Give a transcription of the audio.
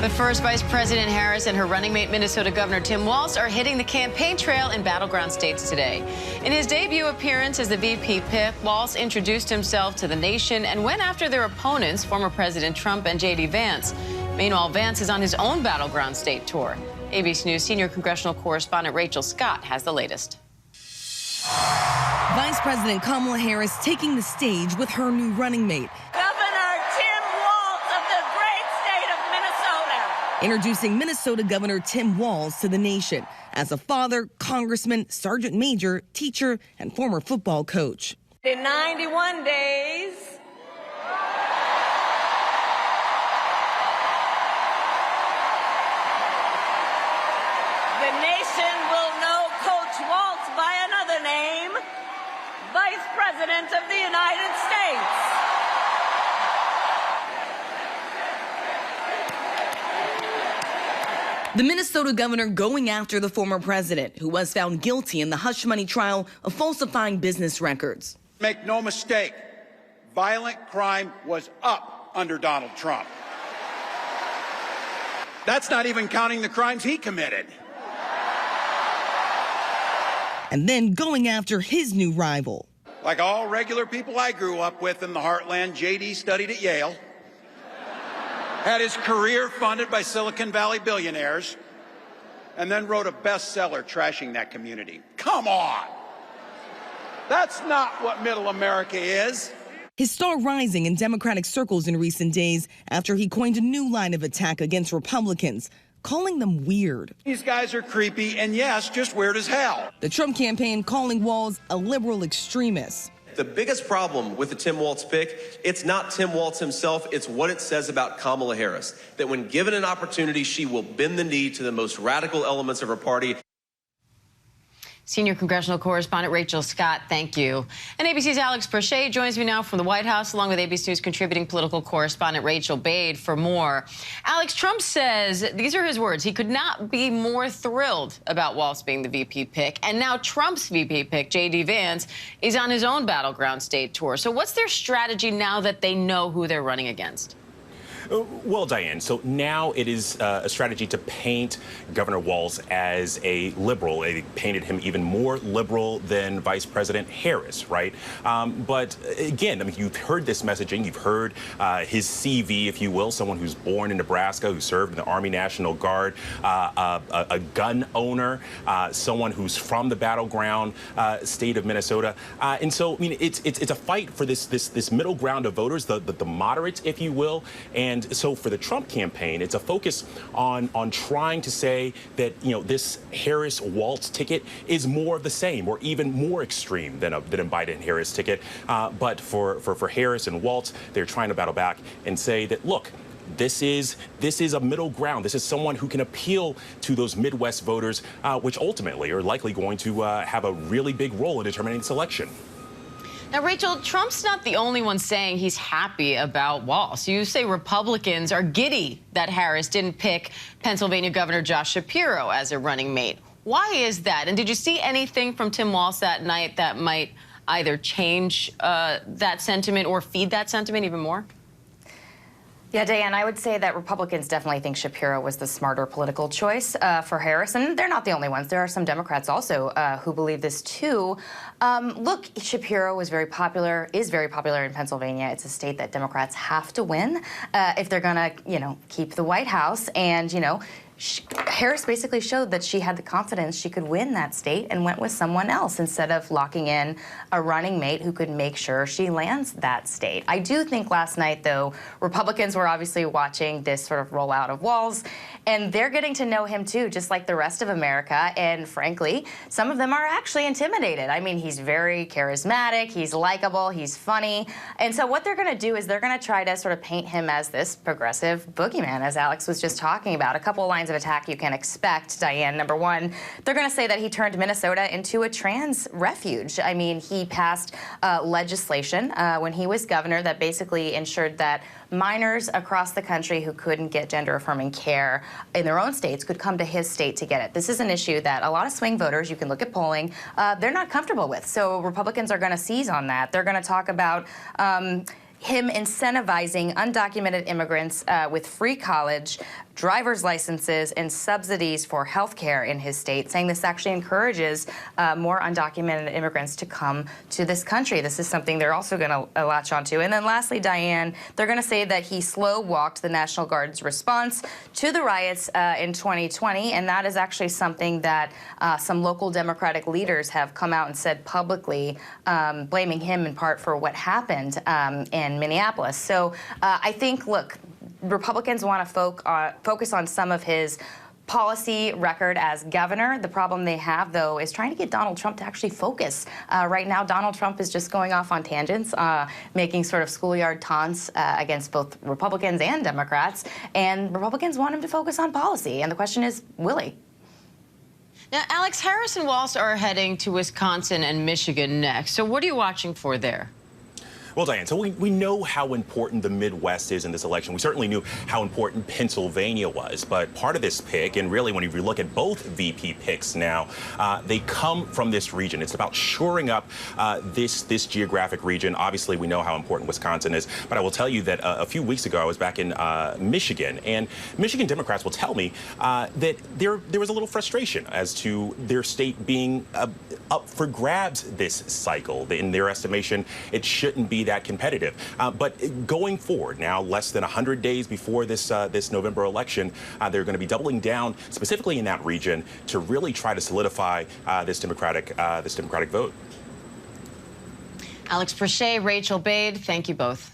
But first, Vice President Harris and her running mate, Minnesota Governor Tim Walz, are hitting the campaign trail in battleground states today. In his debut appearance as the VP pick, Walz introduced himself to the nation and went after their opponents, former President Trump and J.D. Vance. Meanwhile, Vance is on his own battleground state tour. ABC News senior congressional correspondent Rachel Scott has the latest. Vice President Kamala Harris taking the stage with her new running mate, Governor Tim Walz of the great state of Minnesota. Introducing Minnesota Governor Tim Walz to the nation as a father, congressman, sergeant major, teacher, and former football coach. In 91 days, the nation will know Coach Walz by another name, Vice President of the United States. The Minnesota governor going after the former president, who was found guilty in the hush money trial of falsifying business records. Make no mistake, violent crime was up under Donald Trump. That's not even counting the crimes he committed. And then going after his new rival. Like all regular people I grew up with in the heartland, J.D. studied at Yale, had his career funded by Silicon Valley billionaires, and then wrote a bestseller trashing that community. Come on! That's not what middle America is. His star rising in Democratic circles in recent days after he coined a new line of attack against Republicans, calling them weird. These guys are creepy and, yes, just weird as hell. The Trump campaign calling Walz a liberal extremist. The biggest problem with the Tim Walz pick, it's not Tim Walz himself, it's what it says about Kamala Harris. That when given an opportunity, she will bend the knee to the most radical elements of her party. Senior congressional correspondent Rachel Scott, thank you. And ABC's Alex Prochet joins me now from the White House, along with ABC News contributing political correspondent Rachel Bade for more. Alex, Trump says, these are his words, he could not be more thrilled about Walz being the VP pick. And now Trump's VP pick, J.D. Vance, is on his own battleground state tour. So what's their strategy now that they know who they're running against? Well, Diane, so now it is a strategy to paint Governor Walz as a liberal. They painted him even more liberal than Vice President Harris, right? But again, I mean, you've heard this messaging. You've heard his CV, if you will, someone who's born in Nebraska, who served in the Army National Guard, a gun owner, someone who's from the battleground state of Minnesota. And so, I mean, it's a fight for this middle ground of voters, the moderates, if you will. And so for the Trump campaign, it's a focus on trying to say that, you know, this Harris-Walz ticket is more of the same or even more extreme than a Biden-Harris ticket. But for Harris and Walz, they're trying to battle back and say that, look, this is a middle ground. This is someone who can appeal to those Midwest voters, which ultimately are likely going to have a really big role in determining this election. Now, Rachel, Trump's not the only one saying he's happy about Walz. You say Republicans are giddy that Harris didn't pick Pennsylvania Governor Josh Shapiro as a running mate. Why is that? And did you see anything from Tim Walz that night that might either change that sentiment or feed that sentiment even more? Yeah, Diane, I would say that Republicans definitely think Shapiro was the smarter political choice for Harris, and they're not the only ones. There are some Democrats also who believe this too. Look, Shapiro was very popular, is very popular in Pennsylvania. It's a state that Democrats have to win if they're gonna, keep the White House. And, Harris basically showed that she had the confidence she could win that state and went with someone else instead of locking in a running mate who could make sure she lands that state. I do think last night, though, Republicans were obviously watching this sort of rollout of Walz, and they're getting to know him, too, just like the rest of America. And frankly, some of them are actually intimidated. I mean, he's very charismatic, he's likable, he's funny. And so what they're going to do is they're going to try to sort of paint him as this progressive boogeyman, as Alex was just talking about. A couple of lines of attack you can expect, Diane. Number one, they're going to say that he turned Minnesota into a trans refuge. I mean, he passed legislation when he was governor that basically ensured that minors across the country who couldn't get gender-affirming care in their own states could come to his state to get it. This is an issue that a lot of swing voters, you can look at polling, they're not comfortable with. So Republicans are going to seize on that. They're going to talk about him incentivizing undocumented immigrants with free college, driver's licenses, and subsidies for health care in his state, saying this actually encourages more undocumented immigrants to come to this country. This is something they're also going to latch onto. And then lastly, Diane, they're going to say that he slow-walked the National Guard's response to the riots in 2020, and that is actually something that some local Democratic leaders have come out and said publicly, blaming him in part for what happened in Minneapolis. So I think, look, Republicans want to focus on some of his policy record as governor. The problem they have, though, is trying to get Donald Trump to actually focus. Right now, Donald Trump is just going off on tangents, making sort of schoolyard taunts against both Republicans and Democrats. And Republicans want him to focus on policy. And the question is, will he? Now, Alex, Harris and Walz are heading to Wisconsin and Michigan next. So what are you watching for there? Well, Diane, so we know how important the Midwest is in this election. We certainly knew how important Pennsylvania was. But part of this pick, and really when you look at both VP picks now, they come from this region. It's about shoring up this geographic region. Obviously, we know how important Wisconsin is. But I will tell you that a few weeks ago, I was back in Michigan. And Michigan Democrats will tell me that there was a little frustration as to their state being up for grabs this cycle. In their estimation, it shouldn't be that competitive. But going forward now, less than 100 days before this November election, they're going to be doubling down specifically in that region to really try to solidify this Democratic vote. Alex Prochet, Rachel Bade, thank you both.